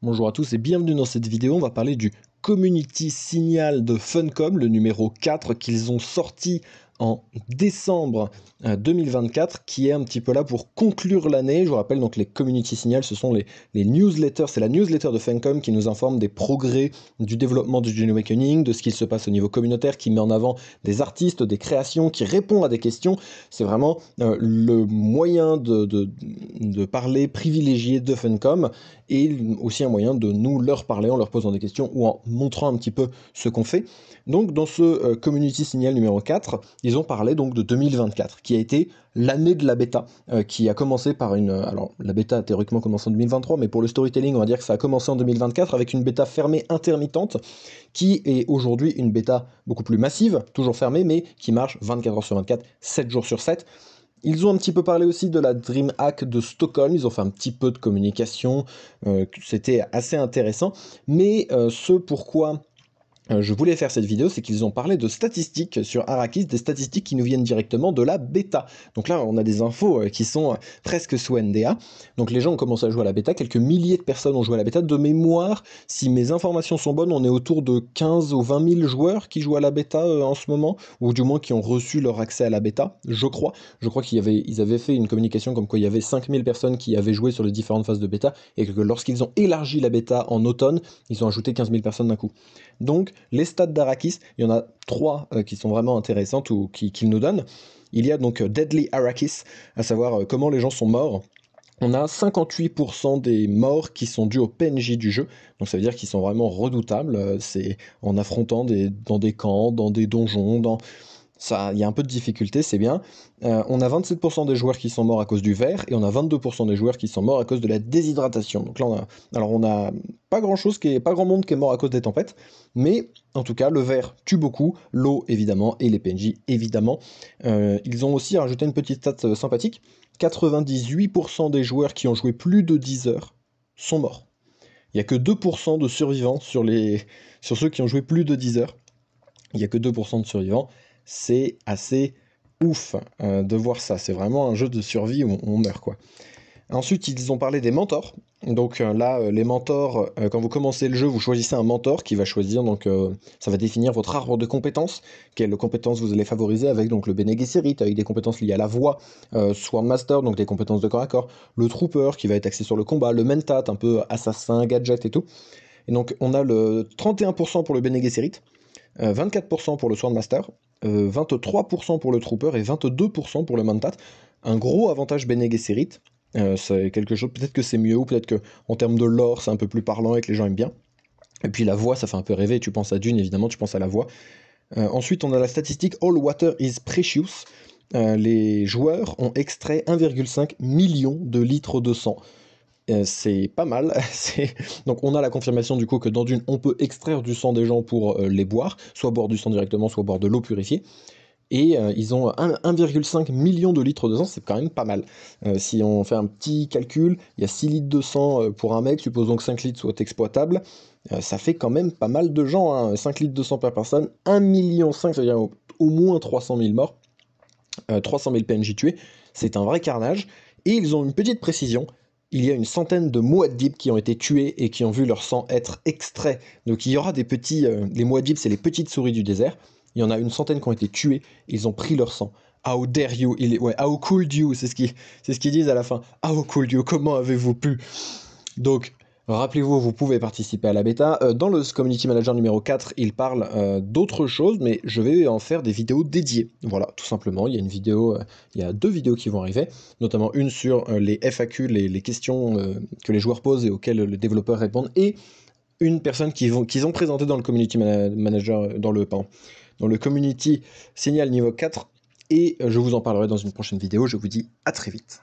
Bonjour à tous et bienvenue dans cette vidéo. On va parler du Community Signal de Funcom, le numéro 4 qu'ils ont sorti en décembre 2024, qui est un petit peu là pour conclure l'année. Je vous rappelle donc les Community Signal, ce sont les newsletters, c'est la newsletter de Funcom qui nous informe des progrès du développement du Gene Awakening, de ce qu'il se passe au niveau communautaire, qui met en avant des artistes, des créations, qui répond à des questions. C'est vraiment le moyen de parler privilégié de Funcom, et aussi un moyen de nous leur parler en leur posant des questions ou en montrant un petit peu ce qu'on fait. Donc dans ce Community Signal numéro 4, ils ont parlé donc de 2024, qui a été l'année de la bêta, qui a commencé par une... alors la bêta a théoriquement commencé en 2023, mais pour le storytelling, on va dire que ça a commencé en 2024 avec une bêta fermée intermittente, qui est aujourd'hui une bêta beaucoup plus massive, toujours fermée, mais qui marche 24 heures sur 24, 7 jours sur 7. Ils ont un petit peu parlé aussi de la DreamHack de Stockholm, ils ont fait un petit peu de communication, c'était assez intéressant, mais ce pourquoi je voulais faire cette vidéo, c'est qu'ils ont parlé de statistiques sur Arrakis, des statistiques qui nous viennent directement de la bêta. Donc là, on a des infos qui sont presque sous NDA. Donc les gens ont commencé à jouer à la bêta, quelques milliers de personnes ont joué à la bêta. De mémoire, si mes informations sont bonnes, on est autour de 15 ou 20 000 joueurs qui jouent à la bêta en ce moment, ou du moins qui ont reçu leur accès à la bêta, je crois. Je crois ils avaient fait une communication comme quoi il y avait 5000 personnes qui avaient joué sur les différentes phases de bêta, et que lorsqu'ils ont élargi la bêta en automne, ils ont ajouté 15 000 personnes d'un coup. Donc, les stats d'Arrakis, il y en a 3 qui sont vraiment intéressantes ou qu'ils nous donnent. Il y a donc Deadly Arrakis, à savoir comment les gens sont morts. On a 58% des morts qui sont dus au PNJ du jeu, donc ça veut dire qu'ils sont vraiment redoutables, c'est en affrontant dans des camps, dans des donjons, ça, il y a un peu de difficulté, c'est bien. On a 27% des joueurs qui sont morts à cause du verre, et on a 22% des joueurs qui sont morts à cause de la déshydratation. Donc là, on a pas grand monde qui est mort à cause des tempêtes, mais en tout cas, le verre tue beaucoup, l'eau évidemment, et les PNJ évidemment. Ils ont aussi rajouté une petite stat sympathique. 98% des joueurs qui ont joué plus de 10 heures sont morts. Il n'y a que 2% de survivants sur ceux qui ont joué plus de 10 heures. Il n'y a que 2% de survivants. C'est assez ouf de voir ça. C'est vraiment un jeu de survie où on meurt, quoi. Ensuite, ils ont parlé des mentors. Donc là, les mentors, quand vous commencez le jeu, vous choisissez un mentor qui va choisir, donc ça va définir votre arbre de compétences, quelles compétences vous allez favoriser avec donc le Bene Gesserit, avec des compétences liées à la voix, Swordmaster, donc des compétences de corps à corps, le Trooper qui va être axé sur le combat, le Mentat, un peu assassin, gadget et tout. Et donc on a le 31% pour le Bene Gesserit, 24% pour le Swordmaster, 23% pour le Trooper et 22% pour le Mentat. Un gros avantage Bene Gesserit. C'est quelque chose, peut-être que c'est mieux, ou peut-être que en termes de lore, c'est un peu plus parlant et que les gens aiment bien. Et puis la voix, ça fait un peu rêver. Tu penses à Dune, évidemment, tu penses à la voix. Ensuite, on a la statistique All Water is Precious. Les joueurs ont extrait 1,5 million de litres de sang. C'est pas mal. Donc on a la confirmation du coup que dans Dune, on peut extraire du sang des gens pour les boire, soit boire du sang directement, soit boire de l'eau purifiée. Et ils ont 1,5 million de litres de sang, c'est quand même pas mal. Si on fait un petit calcul, il y a 6 litres de sang pour un mec, supposons que 5 litres soient exploitables, ça fait quand même pas mal de gens, hein. 5 litres de sang par personne, 1,5 million, ça veut dire au moins 300 000 morts, 300 000 PNJ tués, c'est un vrai carnage. Et ils ont une petite précision, il y a une centaine de Muad'Dib qui ont été tués et qui ont vu leur sang être extrait. Donc il y aura des petits... les Muad'Dib, c'est les petites souris du désert. Il y en a une centaine qui ont été tués, ils ont pris leur sang. How dare you, how could you, c'est ce qu'ils disent à la fin. How could you, comment avez-vous pu? Donc, rappelez-vous, vous pouvez participer à la bêta. Dans le Community Manager numéro 4, il parle d'autres choses, mais je vais en faire des vidéos dédiées. Voilà, tout simplement, il y a 2 vidéos qui vont arriver, notamment une sur les FAQ, les questions que les joueurs posent et auxquelles les développeurs répondent, et une personne qu'ils ont présentée dans le Community Manager, dans le Community Signal niveau 4, et je vous en parlerai dans une prochaine vidéo. Je vous dis à très vite.